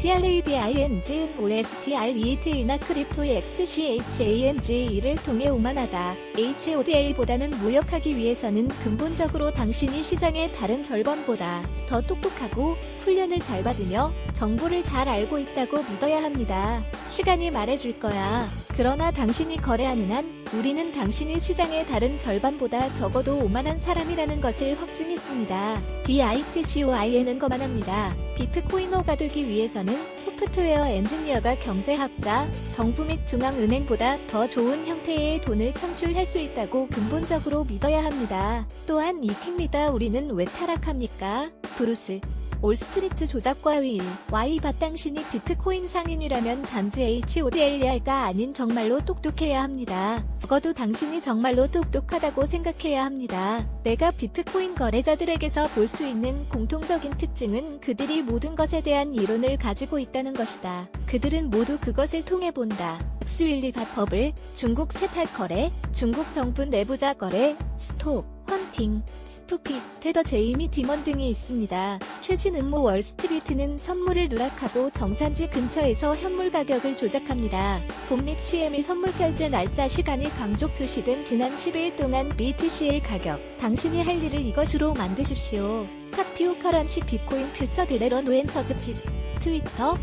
TRADING, OSTRET나 크립토 XCHANG를 통해 오만하다. HODL보다는 무역하기 위해서는 근본적으로 당신이 시장의 다른 절반보다 더 똑똑하고 훈련을 잘 받으며 정보를 잘 알고 있다고 믿어야 합니다. 시간이 말해줄 거야. 그러나 당신이 거래하는 한 우리는 당신이 시장의 다른 절반보다 적어도 오만한 사람이라는 것을 확증했습니다. BITCOIN은 거만합니다. 비트코이너가 되기 위해서는 소프트웨어 엔지니어가 경제학자, 정부 및 중앙은행보다 더 좋은 형태의 돈을 창출할 수 있다고 근본적으로 믿어야 합니다. 또한 이택니다. 우리는 왜 타락합니까? 브루스 올스트리트 조작과 윌 Y 당신이 비트코인 상인이라면 단지 HODL가 아닌 정말로 똑똑해야 합니다. 적어도 당신이 정말로 똑똑하다고 생각해야 합니다. 내가 비트코인 거래자들에게서 볼 수 있는 공통적인 특징은 그들이 모든 것에 대한 이론을 가지고 있다는 것이다. 그들은 모두 그것을 통해 본다. 엑스윌리 바퍼블, 중국 세탈 거래, 중국 정부 내부자 거래, 스톡, 헌팅, 스푸피, 테더 제이미 디먼 등이 있습니다. 최신 음모 월스트리트는 선물을 누락하고 정산지 근처에서 현물 가격을 조작합니다. 본 및 CME 선물 결제 날짜 시간이 강조 표시된 지난 10일 동안 BTC의 가격. 당신이 할 일을 이것으로 만드십시오. 카피오 커런시 비트코인 퓨처 디레러 노앤서즈 핏. 트위터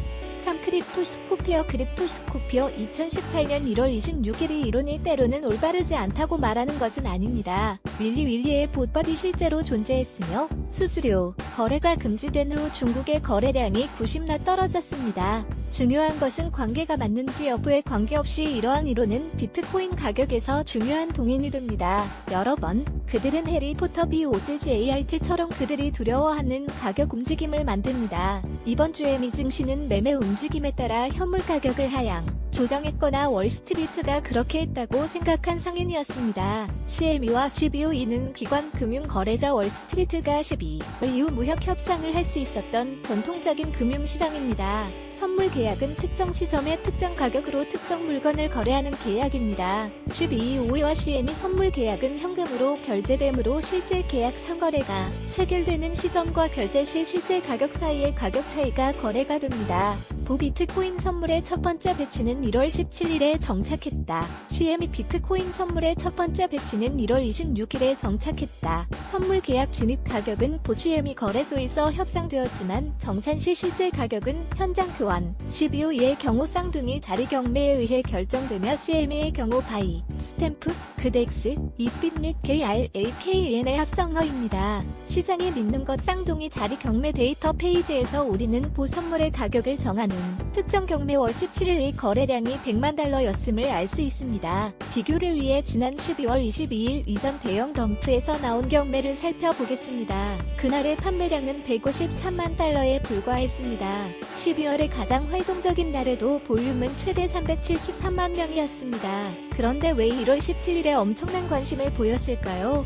크립토스코피어 2018년 1월 26일이 이론이 때로는 올바르지 않다고 말하는 것은 아닙니다. 윌리의 봇버디 실제로 존재했으며 수수료, 거래가 금지된 후 중국의 거래량이 90나 떨어졌습니다. 중요한 것은 관계가 맞는지 여부에 관계없이 이러한 이론은 비트코인 가격에서 중요한 동인이 됩니다. 여러 번 그들은 해리포터 BOGART처럼 그들이 두려워하는 가격 움직임을 만듭니다. 이번 주에 미 증시는 매매 움직임에 따라 현물 가격을 하향 조정했거나 월스트리트가 그렇게 했다고 생각한 상인이었습니다. CME와 CBOE는 기관 금융 거래자 월스트리트가 12월 이후 무역 협상을 할 수 있었던 전통적인 금융시장입니다. 선물 계약은 특정 시점에 특정 가격으로 특정 물건을 거래하는 계약입니다. CBOE와 CME 선물 계약은 현금으로 결제되므로 실제 계약 선거래가 체결되는 시점과 결제 시 실제 가격 사이의 가격 차이가 거래가 됩니다. 비트코인 선물의 첫 번째 배치는 1월 17일에 정착했다. CME 비트코인 선물의 첫 번째 배치는 1월 26일에 정착했다. 선물 계약 진입 가격은 CME 거래소에서 협상되었지만 정산 시 실제 가격은 현장 교환, CBOE의 경우 쌍둥이 자리 경매에 의해 결정되며 CME의 경우 바이, 스탬프, 그덱스, 이빛 및 KRAKN의 합성어입니다. 시장이 믿는 것 쌍둥이 자리 경매 데이터 페이지에서 우리는 선물의 가격을 정하는 특정 경매 월 17일의 거래량이 100만 달러였음을 알 수 있습니다. 비교를 위해 지난 12월 22일 이전 대형 덤프에서 나온 경매를 살펴보겠습니다. 그날의 판매량은 153만 달러에 불과했습니다. 12월의 가장 활동적인 날에도 볼륨은 최대 373만 명이었습니다. 그런데 왜 1월 17일에 엄청난 관심을 보였을까요?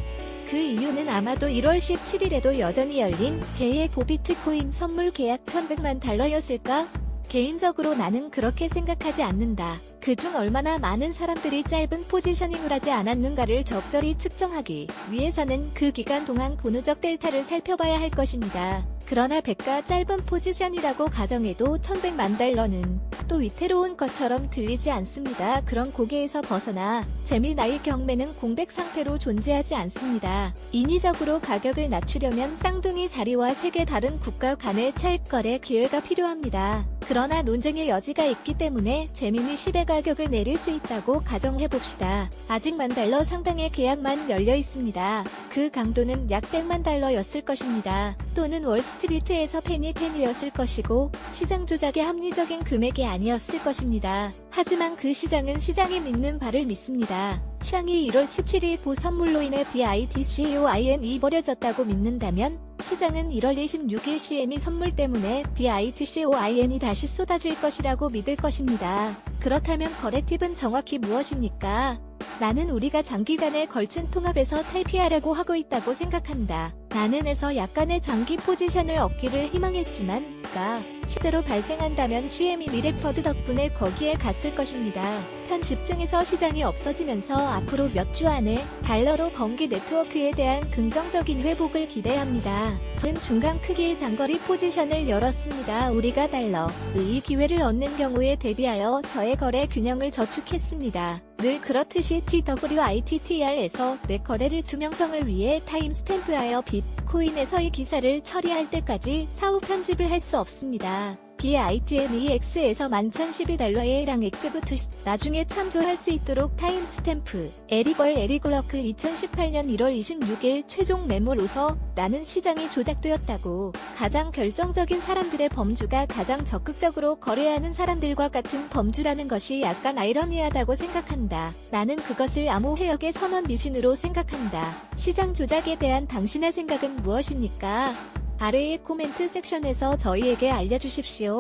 그 이유는 아마도 1월 17일에도 여전히 열린 개의 비트코인 선물 계약 1100만 달러였을까? 개인적으로 나는 그렇게 생각하지 않는다. 그중 얼마나 많은 사람들이 짧은 포지셔닝을 하지 않았는가를 적절히 측정하기 위해서는 그 기간 동안 본우적 델타를 살펴봐야 할 것입니다. 그러나 100가 짧은 포지션이라고 가정해도 1100만 달러는 또 위태로운 것처럼 들리지 않습니다. 그런 고개에서 벗어나 재미나의 경매는 공백 상태로 존재하지 않습니다. 인위적으로 가격을 낮추려면 쌍둥이 자리와 세계 다른 국가 간의 차익 거래 기회가 필요합니다. 그러나 논쟁의 여지가 있기 때문에 재민이 10의 가격을 내릴 수 있다고 가정해봅시다. 아직 $10,000 상당의 계약만 열려 있습니다. 그 강도는 약 100만 달러였을 것입니다. 또는 월스트리트에서 페니였을 것이고 시장 조작의 합리적인 금액이 아니었을 것입니다. 하지만 그 시장은 시장이 믿는 바를 믿습니다. 시장이 1월 17일 선물로 인해 BITCOIN이 버려졌다고 믿는다면 시장은 1월 26일 CME 선물 때문에 BITCOIN이 다시 쏟아질 것이라고 믿을 것입니다. 그렇다면 거래 팁은 정확히 무엇입니까? 나는 우리가 장기간에 걸친 통합에서 탈피하려고 하고 있다고 생각한다. 나는에서 약간의 장기 포지션을 얻기를 희망했지만, 가 실제로 발생한다면 CME 미래퍼드 덕분에 거기에 갔을 것입니다. 편집증에서 시장이 없어지면서 앞으로 몇 주 안에 달러로 번기 네트워크에 대한 긍정적인 회복을 기대합니다. 은 중간 크기의 장거리 포지션을 열었습니다. 우리가 달러의 기회를 얻는 경우에 대비하여 저의 거래 균형을 저축했습니다. 늘 그렇듯이 TWITTR에서 내 거래를 투명성을 위해 타임스탬프하여 비트코인에서의 기사를 처리할 때까지 사후 편집을 할 수 없습니다. BITMEX에서 11,012달러에 해당 엑스부투 나중에 참조할 수 있도록 타임스탬프 에리걸크 2018년 1월 26일 최종 매물로서 나는 시장이 조작되었다고 가장 결정적인 사람들의 범주가 가장 적극적으로 거래하는 사람들과 같은 범주라는 것이 약간 아이러니하다고 생각한다. 나는 그것을 암호해역의 선언 미신으로 생각한다. 시장 조작에 대한 당신의 생각은 무엇입니까? 아래의 코멘트 섹션에서 저희에게 알려주십시오.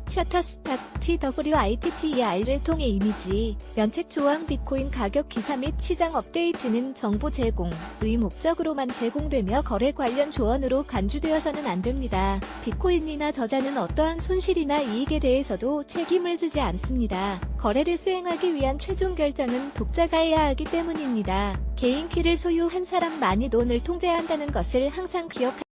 셔터스탁 TWITTER을 통해 이미지, 면책 조항 비트코인 가격 기사 및 시장 업데이트는 정보 제공의 목적으로만 제공되며 거래 관련 조언으로 간주되어서는 안 됩니다. 비트코인이나 저자는 어떠한 손실이나 이익에 대해서도 책임을 지지 않습니다. 거래를 수행하기 위한 최종 결정은 독자가 해야 하기 때문입니다. 개인 키를 소유한 사람만이 돈을 통제한다는 것을 항상 기억하십시오.